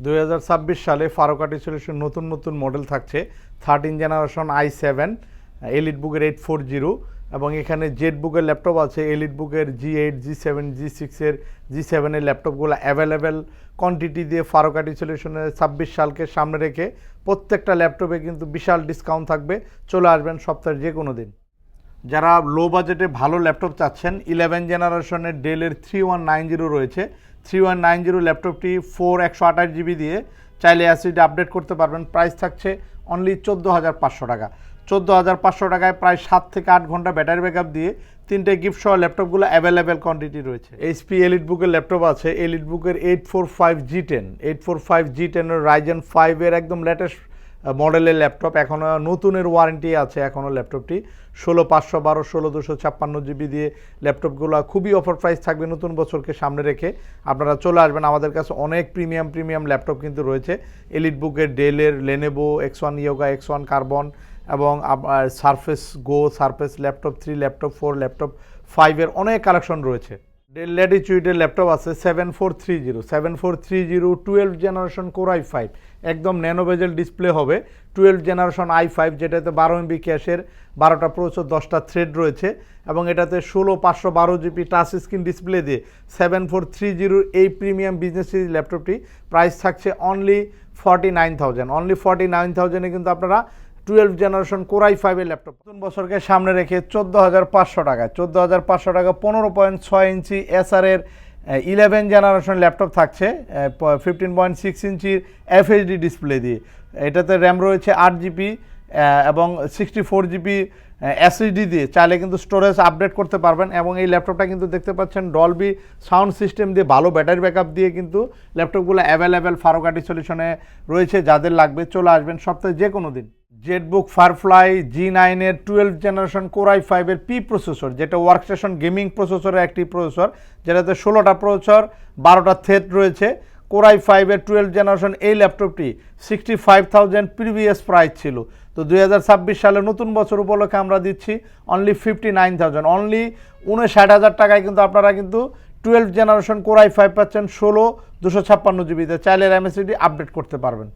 2026 সালে ফারুকাটি সলিউশন নতুন নতুন মডেল থাকছে 13 জেনারেশন i7 এলিট বুকের 840 এবং এখানে জেড বুকের ল্যাপটপ আছে এলিট বুকের G8 G7 G6 এর G7 এর ল্যাপটপগুলো অ্যাভেলেবেল কোয়ান্টিটি দিয়ে ফারুকাটি সলিউশনের 26 সালকে সামনে রেখে প্রত্যেকটা ল্যাপটপে কিন্তু বিশাল ডিসকাউন্ট থাকবে। চলে আসবেন সপ্তাহের যে কোনো দিন। যারা লো বাজেটে ভালো ল্যাপটপ চাচ্ছেন 11 জেনারেশনের ডেলের 3190 রয়েছে। 3190 ল্যাপটপটি 128GB দিয়ে চাইলে অ্যাসিড আপডেট করতে পারবেন। প্রাইস থাকছে অনলি 14,500 টাকা। 14,500 টাকায় প্রায় 7 থেকে 8 ঘন্টা ব্যাটারি ব্যাকআপ দিয়ে তিনটে গিফট সহ ল্যাপটপগুলো অ্যাভেলেবেল কোয়ান্টিটি রয়েছে। এইচপি এলিট বুকের ল্যাপটপ আছে এলিট বুকের 845G10 845G10 এর রাইজেন 5 এর একদম লেটেস্ট মডেলের ল্যাপটপ, এখনও নতুনের ওয়ারেন্টি আছে এখনও ল্যাপটপটি। 16512 16256GB দিয়ে ল্যাপটপগুলো খুবই অফার প্রাইস থাকবে নতুন বছরকে সামনে রেখে। আপনারা চলে আসবেন, আমাদের কাছে অনেক প্রিমিয়াম ল্যাপটপ কিন্তু রয়েছে এলিট বুকের, ডেলের, Lenovo X1 Yoga, X1 Carbon এবং Surface Go, Surface laptop 3, laptop 4, laptop 5 এর অনেক কালেকশন রয়েছে। ডেল ল্যাটিটিউডের ল্যাপটপ আছে 7430 12 জেনারেশন কোর i5, একদম ন্যানো বেজেল ডিসপ্লে হবে। 12 জেনারেশন i5 যেটাতে 12 MB ক্যাশের, 12টা প্রসেসর, 10টা থ্রেড রয়েছে এবং এটাতে 16512GB টাচ স্ক্রিন ডিসপ্লে দিয়ে 7430 এই প্রিমিয়াম বিজনেস সিরিজ ল্যাপটপটি প্রাইস থাকছে অনলি 49,000। অনলি 49,000-এ কিন্তু আপনারা 12 জেনারেশন কোর i5 এর ল্যাপটপ নতুন বছরকে সামনে রেখে 14,500 টাকায় 14,500 টাকা 15.6 ইঞ্চি এসআর এর 11 জেনারেশন ল্যাপটপ থাকছে 15.6 ইঞ্চির FHD ডিসপ্লে দিয়ে। এটাতে র্যাম রয়েছে 8GB এবং 64GB SSD দিয়ে চাইলে কিন্তু স্টোরেজ আপডেট করতে পারবেন। এবং এই ল্যাপটপটা কিন্তু দেখতে পাচ্ছেন ডলবি সাউন্ড সিস্টেম দিয়ে ভালো ব্যাটারি ব্যাকআপ দিয়ে কিন্তু ল্যাপটপগুলো অ্যাভেলেবেল ফারুকাটি সলিউশনে রয়েছে। যাদের লাগবে চলে আসবেন সপ্তাহে যে কোনো দিন। জেটবুক ফায়ারফ্লাই G9 এর 12 জেনারেশন কোর i5 এর P প্রসেসর, যেটা ওয়ার্কস্টেশন গেমিং প্রসেসরের একটি প্রসেসর, যেটাতে 16টা প্রসেসর, 12টা থ্রেড রয়েছে। কোর i5 এর 12 জেনারেশন এই ল্যাপটপটি 65,000 প্রিভিয়াস প্রাইস ছিল। তো 2026 সালে নতুন বছর উপলক্ষে আমরা দিচ্ছি অনলি 59,000, অনলি 59,000 টাকায় কিন্তু আপনারা কিন্তু 12 জেনারেশন কোর i5 পাচ্ছেন 256GB। চাইলে MSD আপডেট করতে পারবেন।